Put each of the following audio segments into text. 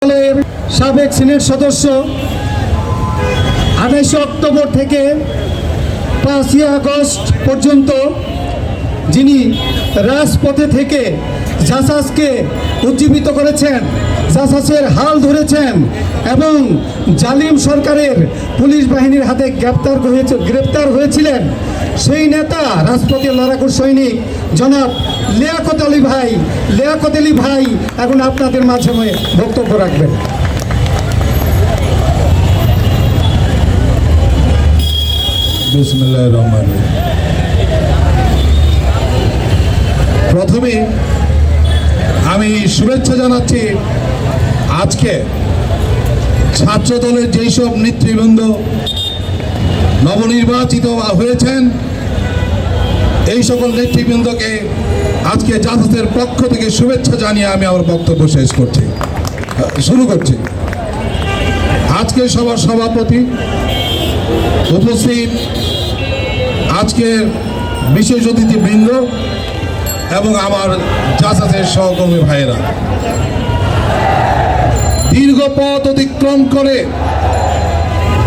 দলের সাবেক সিনেট সদস্য 28 অক্টোবর থেকে 5 আগস্ট পর্যন্ত যিনি রাজপথে থেকে জাসাসকে উজ্জীবিত করেছেন, জাসাসের হাল ধরেছেন এবং জালিম সরকারের পুলিশ বাহিনীর হাতে গ্রেপ্তার হয়েছিলেন, সেই নেতা রাজপথের লড়াকু সৈনিক জনাব লিয়াকত আলী ভাই এখন আপনাদের মাঝে বক্তব্য রাখবেন। বিসমিল্লাহির রহমানির রহিম। প্রথমে আমি শুভেচ্ছা জানাচ্ছি আজকে ছাত্র দলের যেই সব নেতৃবৃন্দ নবনির্বাচিত হয়েছেন, এই সকল নেতৃবৃন্দকে আজকে জাসাসের পক্ষ থেকে শুভেচ্ছা জানিয়ে আমি আমার বক্তব্য শুরু করছি। আজকে সবার সভাপতি উপস্থিত, আজকের বিশেষ অতিথিবৃন্দ এবং আমার জাসাসের সহকর্মী ভাইয়েরা, দীর্ঘ পথ অতিক্রম করে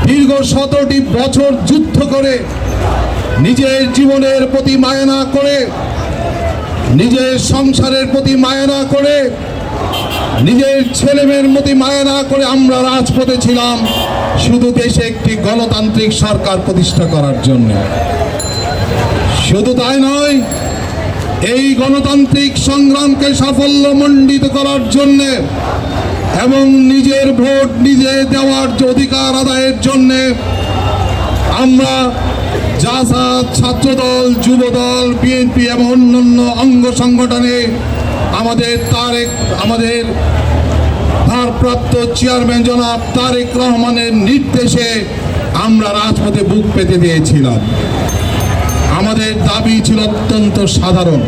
দীর্ঘ 17টি বছর যুদ্ধ করে নিজের জীবনের প্রতি মায়া না করে, নিজের সংসারের প্রতি মায়া না করে, নিজের ছেলেমেয়ের প্রতি মায়া না করে আমরা রাজপথে ছিলাম শুধু দেশে একটি গণতান্ত্রিক সরকার প্রতিষ্ঠা করার জন্য। শুধু তাই নয়, এই গণতান্ত্রিক সংগ্রামকে সাফল্যমণ্ডিত করার জন্য এবং নিজের ভোট নিজে দেওয়ার অধিকার আদায়ের জন্য আমরা জাসাস, ছাত্রদল, যুবদল, বিএনপি এবং অন্যান্য অঙ্গ সংগঠনে আমাদের ভারপ্রাপ্ত চেয়ারম্যান জনাব তারেক রহমানের নির্দেশে আমরা রাজপথে বুক পেতে দিয়েছিলাম। আমাদের দাবি ছিল অত্যন্ত সাধারণ।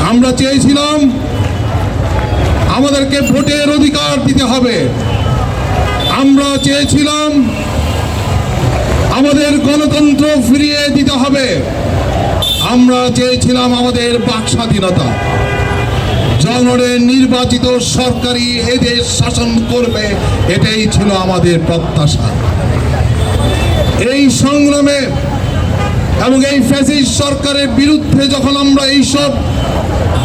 আমরা চেয়েছিলাম আমাদেরকে ভোটের অধিকার দিতে হবে। আমরা চেয়েছিলাম আমাদের গণতন্ত্র ফিরিয়ে দিতে হবে। আমরা চেয়েছিলাম আমাদের বাক স্বাধীনতা। জনগণের নির্বাচিত সরকারই এদেশ শাসন করবে, এটাই ছিল আমাদের প্রত্যাশা। এই সংগ্রামে এবং এই ফ্যাসিস্ট সরকারের বিরুদ্ধে যখন আমরা এইসব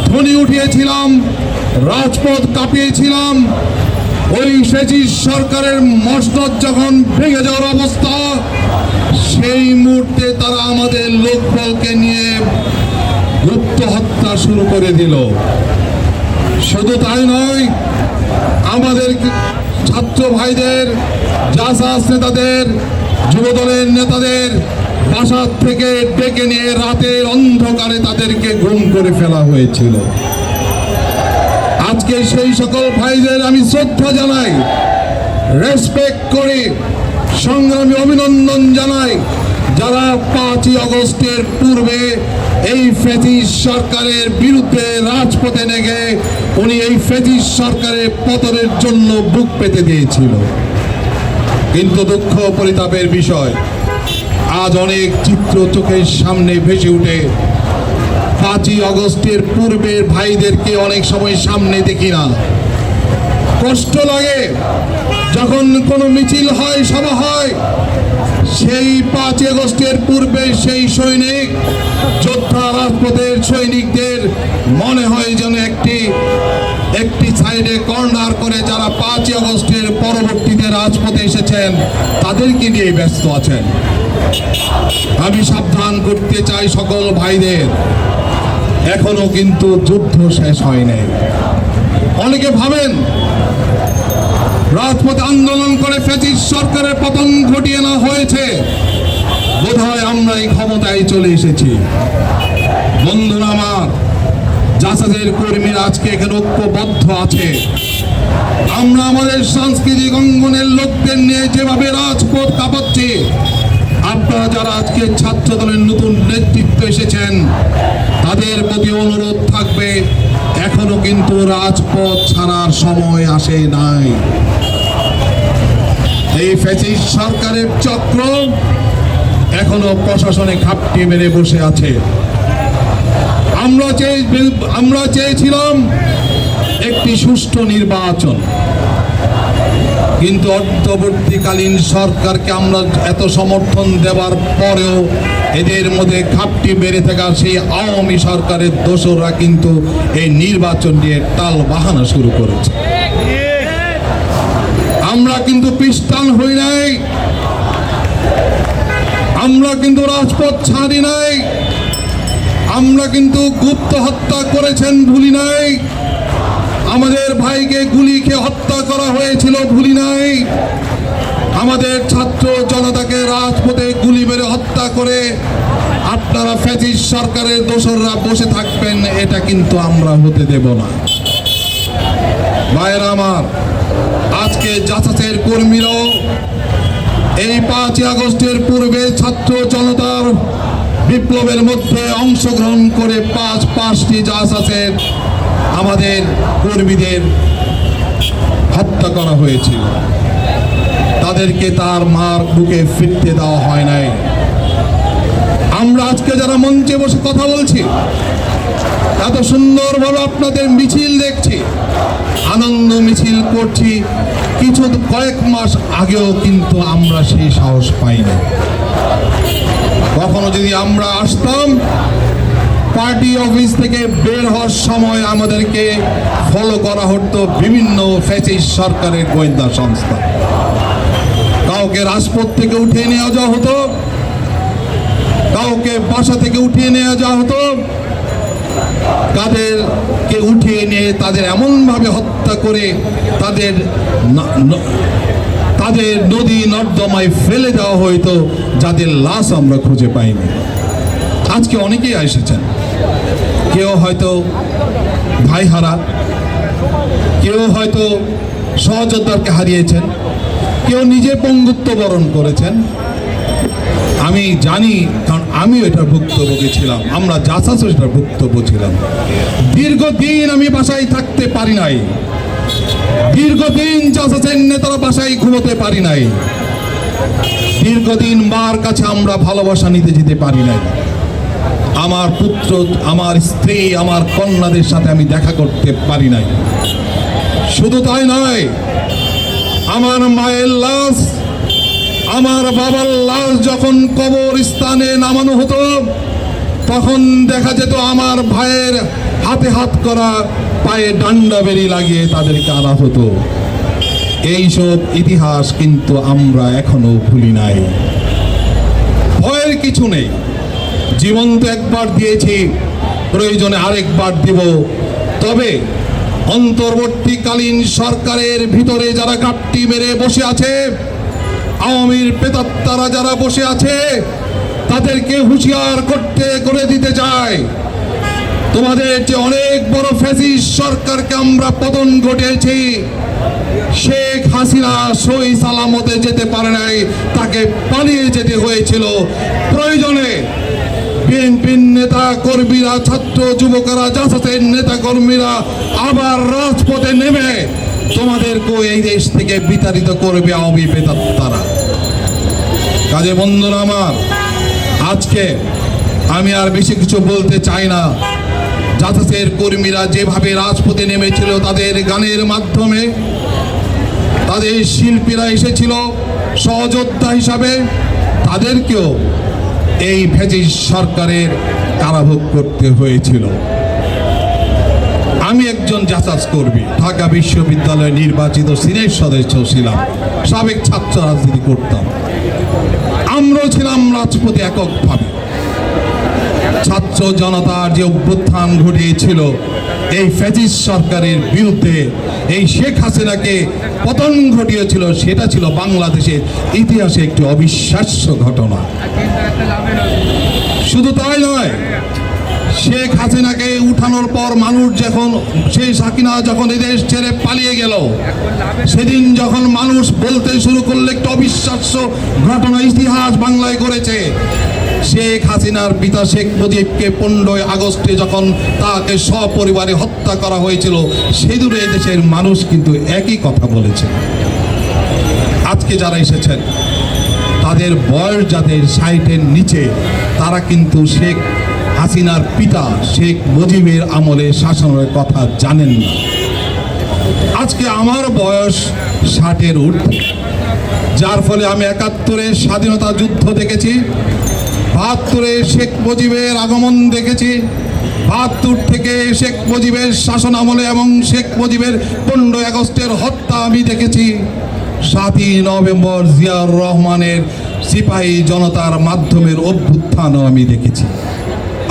ধ্বনি উঠিয়েছিলাম, রাজপথ কাঁপিয়েছিলাম, ওই ফ্যাসিস্ট সরকারের মসনদ যখন ভেঙে যাওয়ার অবস্থা, সেই মুহূর্তে তারা আমাদের লোকবলকে নিয়ে গুপ্ত হত্যা শুরু করে দিল। শুধু তাই নয়, আমাদের ছাত্র ভাইদের, জাসাস নেতাদের, যুবদলের নেতাদের বাসা থেকে ডেকে নিয়ে রাতের অন্ধকারে তাদেরকে গুম করে ফেলা হয়েছিল। আজকে সেই সকল ভাইদের আমি শ্রদ্ধা জানাই, রেসপেক্ট করি, সংগ্রামী অভিনন্দন জানাই, যারা 5 আগস্টের পূর্বে এই ফ্যাসিস্ট সরকারের বিরুদ্ধে রাজপথে নেগে উনি এই ফ্যাসিস্ট সরকারের পতনের জন্য বুক পেতে দিয়েছিল। কিন্তু দুঃখ পরিতাপের বিষয়, আজ অনেক চিত্র চোখের সামনে ভেসে উঠে। 5 আগস্টের পূর্বের ভাইদেরকে অনেক সময় সামনে দেখি না। কষ্ট লাগে যখন কোনো মিছিল হয়, সভা হয়, সেই 5 আগস্টের পূর্বে সেই সৈনিক যোদ্ধা রাজপথের সৈনিকদের মনে হয় যেন একটি সাইডে কর্নার করে যারা 5 আগস্টের পরবর্তীতে রাজপথে এসেছেন তাদেরকে নিয়ে ব্যস্ত আছেন। আমি সাবধান করতে চাই সকল ভাইদের, এখনো কিন্তু যুদ্ধ শেষ হয়নি। অনেকে ভাবেন রাজপথে আন্দোলন করে ফ্যাসিস্ট সরকারের পতন ঘটিয়ে না হয়েছে, বোধহয় আমরা এই ক্ষমতায় চলে এসেছি। বন্ধুরা আমার, জাসাসের কর্মীরা আজকে এখানে ঐক্যবদ্ধ আছে। আমরা আমাদের সাংস্কৃতিক অঙ্গনের লোকদের নিয়ে যেভাবে রাজপথ কাঁপাচ্ছি, আপনারা যারা আজকে ছাত্র দলের নতুন নেতৃত্ব এসেছেন তাদের প্রতি অনুরোধ থাকবে, এখনো কিন্তু রাজপথ ছাড়ার সময় আসে নাই। এই ফ্যাসিস্ট সরকারের চক্র এখনো প্রশাসনে ঘাপটি মেরে বসে আছে। আমরা চেয়েছিলাম একটি সুষ্ঠু নির্বাচন, কিন্তু অন্তর্বর্তীকালীন সরকারকে আমরা এত সমর্থন দেওয়ার পরেও এদের মধ্যে ঘাপটি বেড়ে থাকা সেই আওয়ামী সরকারের দোসররা কিন্তু এই নির্বাচন নিয়ে টাল বাহানা শুরু করেছে। আমরা কিন্তু পৃষ্ঠান হই নাই, আমরা কিন্তু রাজপথ ছাড়ি নাই, আমরা কিন্তু গুপ্ত হত্যা করেছেন ভুলি নাই, আমাদের ভাইকে গুলি খেয়ে হত্যা করা হয়েছিল ভুলি নাই, আমাদের ছাত্র জনতাকে রাজপথে গুলি মেরে হত্যা করে আপনারা ফ্যাসিস্ট সরকারের দোসররা বসে থাকবেন, এটা কিন্তু আমরা হতে দেব না। ভাইয়েরা আমার, আজকে জাসাসের কর্মীরাও এই 5ই আগস্টের পূর্বে ছাত্র জনতার বিপ্লবের মধ্যে অংশগ্রহণ করে পাঁচটি জাসাসের আমাদের কর্মীদের হত্যা করা হয়েছিল। তাদেরকে তার মার বুকে ফিরতে দেওয়া হয় নাই। আমরা আজকে যারা মঞ্চে বসে কথা বলছি, এত সুন্দরভাবে আপনাদের মিছিল দেখছি, আনন্দ মিছিল করছি, কয়েক মাস আগেও কিন্তু আমরা সেই সাহস পাইনি। কখনো যদি আমরা আসতাম, পার্টি অফিস থেকে বের হওয়ার সময় আমাদেরকে ফলো করা হতো বিভিন্ন ফ্যাসিস্ট সরকারের গোয়েন্দা সংস্থা। কাউকে রাজপথ থেকে উঠিয়ে নেওয়া যাওয়া হতো, কাউকে বাসা থেকে উঠিয়ে নেওয়া যাওয়া হতো, তাদেরকে উঠিয়ে নিয়ে তাদের এমনভাবে হত্যা করে তাদের নদী নর্দমায় ফেলে দেওয়া হইতো, যাদের লাশ আমরা খুঁজে পাইনি। আজকে অনেকেই এসেছেন, কেউ হয়তো ভাই হারা, কেউ হয়তো সহযোদ্ধাকে হারিয়েছেন, কেউ নিজে পঙ্গুত্ব বরণ করেছেন। আমি জানি, কারণ আমিও এটার ভুক্তভোগী ছিলাম, আমরা জাসাসও এটার ভুক্তভোগী ছিলাম। দীর্ঘদিন আমি বাসায় থাকতে পারি নাই, দীর্ঘদিন জাসাসের নেতারা বাসায় ঘুমোতে পারি নাই, দীর্ঘদিন মার কাছে আমরা ভালোবাসা নিতে যেতে পারি নাই, আমার পুত্র, আমার স্ত্রী, আমার কন্যাদের সাথে আমি দেখা করতে পারি নাই। শুধু তাই নয়, আমার মায়ের লাশ, আমার বাবার লাশ যখন কবরস্থানে নামানো হতো, তখন দেখা যেত আমার ভাইয়ের হাতে হাত করা, পায়ে ডান্ডা বেরি লাগিয়ে তাদেরকে আনা হতো। এইসব ইতিহাস কিন্তু আমরা এখনো ভুলি নাই। ভয়ের কিছু নেই, জীবন তো একবার দিয়েছি, প্রয়োজনে আরেকবার দিব। তবে অন্তর্বর্তীকালীন সরকারের ভিতরে যারা ঘাপটি মেরে বসে আছে, আওয়ামীর প্রেতাত্মারা যারা বসে আছে, তাদেরকে হুঁশিয়ার করে দিতে চায়, তোমাদের যে অনেক বড় ফ্যাসিস্ট সরকারকে আমরা পতন ঘটিয়েছি। শেখ হাসিনা সই সালামতে যেতে পারে নাই, তাকে পালিয়ে যেতে হয়েছিল। প্রয়োজনে বিএনপির নেতা কর্মীরা, ছাত্র যুবকরা, জাসাসের নেতা কর্মীরা আবার রাজপথে নেমে তোমাদেরকেও এই দেশ থেকে বিতাড়িত করবে আওয়ামী প্রেতাত্মারা। কাজে বন্ধুরা আমার, আজকে আমি আর বেশি কিছু বলতে চাই না। জাসাসের কর্মীরা যেভাবে রাজপথে নেমেছিল, তাদের গানের মাধ্যমে, তাদের শিল্পীরা এসেছিল সহযোদ্ধা হিসাবে, তাদেরকেও এই ফ্যাসিস্ট সরকারের কারাভোগ করতে হয়েছিল। আমি একজন জাসাস কর্মী, ঢাকা বিশ্ববিদ্যালয়ে নির্বাচিত সিনেট সদস্য ছিলাম, সাবেক ছাত্র রাজনীতি করতাম। আমরাও ছিলাম রাজপথে এককভাবে। ছাত্র জনতার যে অভ্যুত্থান ঘটিয়েছিল এই ফ্যাসিস্ট সরকারের বিরুদ্ধে, এই শেখ হাসিনাকে পতন ঘটিয়েছিল, সেটা ছিল বাংলাদেশের ইতিহাসে একটি অবিশ্বাস্য ঘটনা। শুধু তাই নয়, শেখ হাসিনাকে উঠানোর পর মানুষ যখন, শেখ হাসিনা যখন এদেশ ছেড়ে পালিয়ে গেল, সেদিন যখন মানুষ বলতে শুরু করলে একটা অবিশ্বাস্য ঘটনা ইতিহাস বাংলায় করেছে। শেখ হাসিনার পিতা শেখ মুজিবকে 15 আগস্টে যখন তাকে সপরিবারে হত্যা করা হয়েছিল, সেদিন এই দেশের মানুষ কিন্তু একই কথা বলেছে। আজকে যারা এসেছেন, তাদের বয়স যাদের 60-এর নিচে, তারা কিন্তু শেখ হাসিনার পিতা শেখ মুজিবের আমলে শাসনের কথা জানেন না। আজকে আমার বয়স 60-এর ঊর্ধ্বে, যার ফলে আমি 71-এর স্বাধীনতা যুদ্ধ দেখেছি, 72-এ শেখ মুজিবের আগমন দেখেছি, 72 থেকে শেখ মুজিবের শাসন আমলে এবং শেখ মুজিবের 15 আগস্টের হত্যা আমি দেখেছি, 7ই নভেম্বর জিয়াউর রহমানের সিপাহী জনতার মাধ্যমের অভ্যুত্থানও আমি দেখেছি।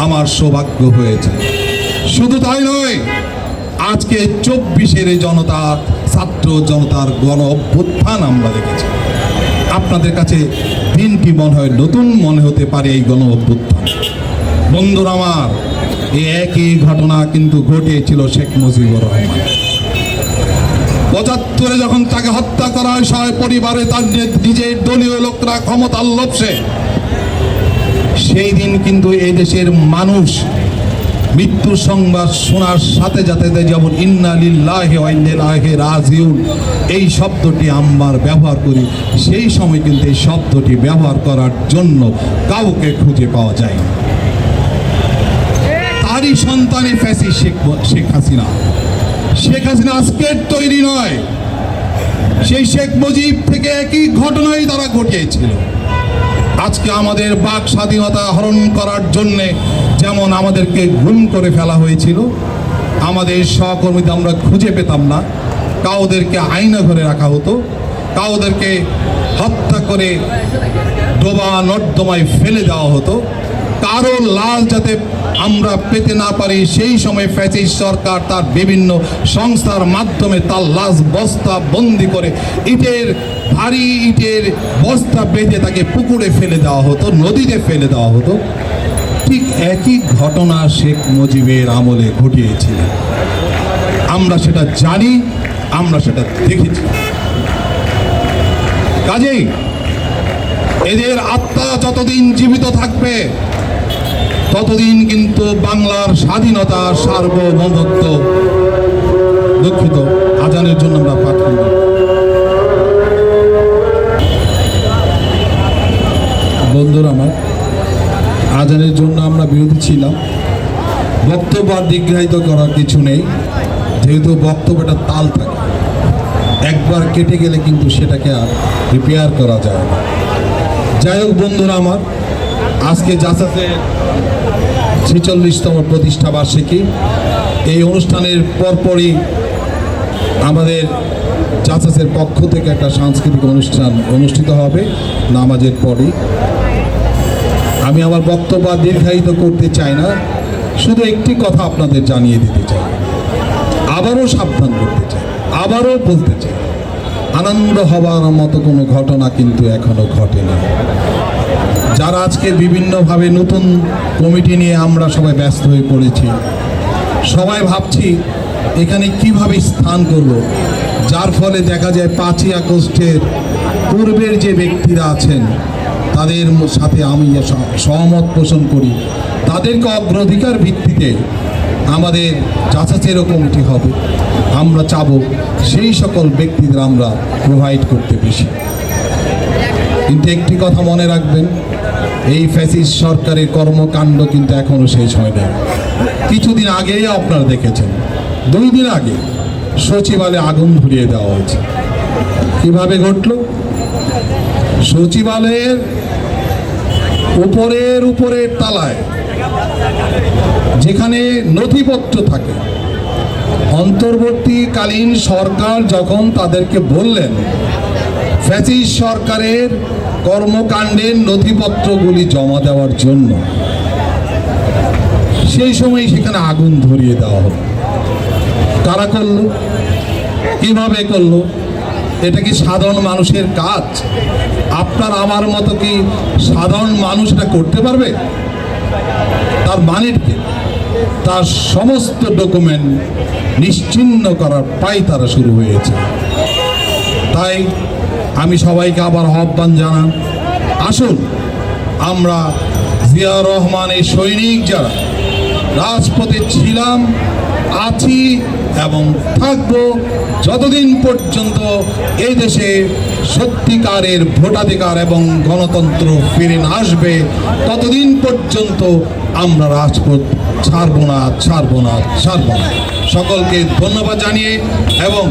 আমার সৌভাগ্য হয়েছে। শুধু তাই নয়, আজকে 24-এর জনতা, ছাত্র জনতার গণ অভ্যুত্থান আমরা দেখেছি। আপনাদের কাছে দিনটি মনে হয় নতুন মনে হতে পারে এই গণ অভ্যুত্থান। বন্ধুরা আমার, এই একই ঘটনা কিন্তু ঘটেছিল শেখ মুজিবুর রহমান। 75-এ যখন তাকে হত্যা করা হয়, সবাই পরিবারে তার নিজের দলীয় লোকরা ক্ষমতার লোভে, সেই দিন কিন্তু এই দেশের মানুষ মৃত্যুর সংবাদ শোনার সাথে সাথে যেমন ইন্না লিল্লাহি ওয়া ইন্না ইলাইহি রাজিউন এই শব্দটি আমরা ব্যবহার করি, সেই সময় কিন্তু এই শব্দটি ব্যবহার করার জন্য কাউকে খুঁজে পাওয়া যায় না। তারই সন্তানই ফ্যাসিস্ট শেখ হাসিনা। শেখ হাসিনা আজকের তৈরি নয়, সেই শেখ মুজিব থেকে একই ঘটনাই তারা ঘটিয়েছিল। আজকে আমাদের বাক স্বাধীনতা হরণ করার জন্যে যেমন আমাদেরকে গুম করে ফেলা হয়েছিল, আমাদের সহকর্মীদের আমরা খুঁজে পেতাম না, কাউদেরকে আয়না ঘরে রাখা হতো, কাউদেরকে হত্যা করে ডোবা নর্দমায় ফেলে দেওয়া হতো, কারো লাশ যাতে আমরা পেতে না পারি সেই সময় ফ্যাসিস্ট সরকার তার বিভিন্ন সংস্থার মাধ্যমে তার লাশ বস্তা বন্দি করে ভারী ইটের বস্তা বেঁধে তাকে পুকুরে ফেলে দেওয়া হতো, নদীতে ফেলে দেওয়া হতো। ঠিক একই ঘটনা শেখ মুজিবের আমলে ঘটিয়েছিল। আমরা সেটা জানি, আমরা সেটা দেখেছি। কাজেই এদের আত্মা যতদিন জীবিত থাকবে ততদিন কিন্তু বাংলার স্বাধীনতা, সার্বভৌমত্ব, দুঃখিত আজানের জন্য আমরা পাঠান। বন্ধুরা আমার, আজানের জন্য আমরা বিরোধী ছিলাম। বক্তব্য আর দীর্ঘায়িত করার কিছু নেই, যেহেতু বক্তব্যটা তাল থাকে, একবার কেটে গেলে কিন্তু সেটাকে আর রিপেয়ার করা যায় না। যাই হোক বন্ধুরা আমার, আজকে জাসাসের 46তম প্রতিষ্ঠা বার্ষিকী। এই অনুষ্ঠানের পরপরই আমাদের জাসাসের পক্ষ থেকে একটা সাংস্কৃতিক অনুষ্ঠান অনুষ্ঠিত হবে নামাজের পরই। আমি আমার বক্তব্য দীর্ঘায়িত করতে চাই না, শুধু একটি কথা আপনাদের জানিয়ে দিতে চাই, আবারও সাবধান করতে চাই, আবারও বলতে চাই, আনন্দ হবার মতো কোনো ঘটনা কিন্তু এখনো ঘটেনি। যারা আজকে বিভিন্নভাবে নতুন কমিটি নিয়ে আমরা সবাই ব্যস্ত হয়ে পড়েছি, সবাই ভাবছি এখানে কিভাবে স্থান করব, যার ফলে দেখা যায় 5ই আগস্টের পূর্বের যে ব্যক্তিরা আছেন তাদের সাথে আমি সহমত পোষণ করি, তাদেরকে অগ্রাধিকার ভিত্তিতে আমাদের জাসাসেরও কমিটি হবে। আমরা চাবো সেই সকল ব্যক্তিদের আমরা প্রোভাইড করতে বেশি। কিন্তু একটি কথা মনে রাখবেন, এই ফ্যাসিস্ট সরকারের কর্মকাণ্ড কিন্তু এখনো শেষ হয় না। কিছুদিন আগেই আপনারা দেখেছেন, 2 দিন আগে সচিবালয়ে আগুন ধরিয়ে দেওয়া হয়েছে। কিভাবে ঘটল? সচিবালয়ের উপরের তলায় যেখানে নথিপত্র থাকে, অন্তর্বর্তীকালীন সরকার যখন তাদেরকে বললেন ফ্যাসিস্ট সরকারের কর্মকাণ্ডের নথিপত্রগুলি জমা দেওয়ার জন্য, সেই সময় সেখানে আগুন ধরিয়ে দেওয়া হলো। কারা করলো? কিভাবে করলো? এটা কি সাধারণ মানুষের কাজ? আপনার আমার মতো কি সাধারণ মানুষ এটা করতে পারবে? তার মানে কি? তার সমস্ত ডকুমেন্ট নিশ্চিহ্ন করার প্রায় তারা শুরু হয়েছে। তাই আমি সবাইকে আবার আহ্বান জানান, আসুন আমরা জিয়াউর রহমানের সৈনিক যারা রাজপথে ছিলাম, আছি এবং থাকব, যতদিন পর্যন্ত এই দেশে সত্যিকারের ভোটাধিকার এবং গণতন্ত্র ফিরে না আসবে, ততদিন পর্যন্ত আমরা রাজপথ ছাড়ব না। সকলকে ধন্যবাদ জানিয়ে এবং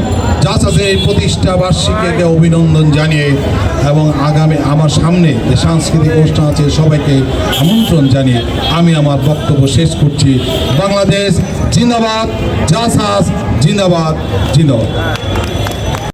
জাসাসের এই প্রতিষ্ঠা বার্ষিকীকে অভিনন্দন জানিয়ে এবং আগামী আমার সামনে যে সাংস্কৃতিক অনুষ্ঠান আছে সবাইকে আমন্ত্রণ জানিয়ে আমি আমার বক্তব্য শেষ করছি। বাংলাদেশ জিন্দাবাদ, জাসাস জিন্দাবাদ, জিন্দাবাদ।